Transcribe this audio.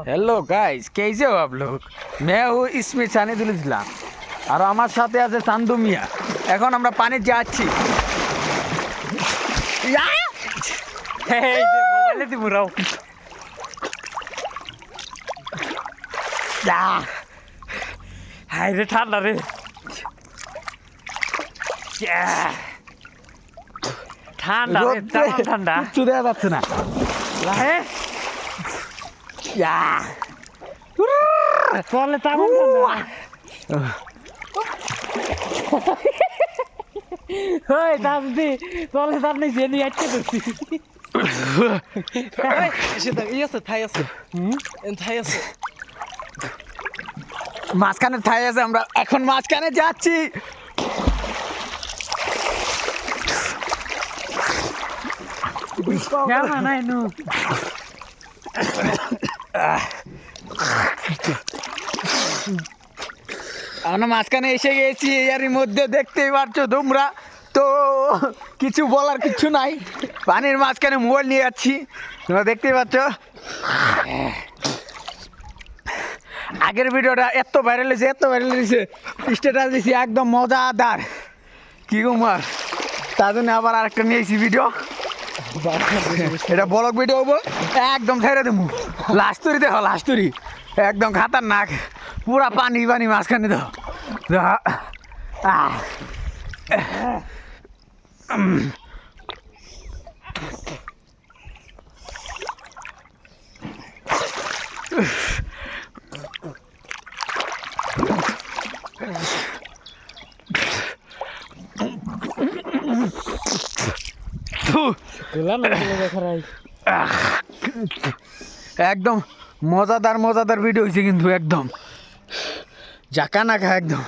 Hello guys, कैसे हो आप लोग? मैं हूँ इसमें সানিদুল ইসলাম আর আমার সাথে আছে চান্দু মিয়া। এখন আমরা পানি যাচ্ছি। এই যে মোবাইলে দি মুরাও হাই রে ঠান্ডা রে ঠান্ডা রে তেমন ঠান্ডা কিচ্ছু দেখা যাচ্ছে না। লাহে চলে তেমন ঠান্ডা ওই দাদি চলে তার নেই জেনি আটকে দিচ্ছি মাঝখানে ঠাই আছে, আমরা এখন মাঝখানে যাচ্ছি। কেমন নাই নু আমরা মাঝখানে এসে গেছি। এর মধ্যে দেখতেই পাচ্ছ তোমরা, তো কিছু বলার কিছু নাই। পানির মাঝখানে মোবাইল নিয়ে যাচ্ছি, তোমরা দেখতেই পাচ্ছ। আগের ভিডিওটা এত ভাইরাল হয়েছে স্ট্যাটাস দিয়েছি একদম মজাদার, কি কুমার, তার জন্য আবার আরেকটা নিয়েছি ভিডিও। এটা ব্লগ ভিডিও হবো, একদম ছেড়ে দেবো। লাস্তুরি দেখো, লাস্তুরি একদম খাতারনাক, পুরা পানি পানি মাঝখানে তো। একদম মজাদার ভিডিও হয়েছে কিন্তু, একদম জাকা নাকা একদম।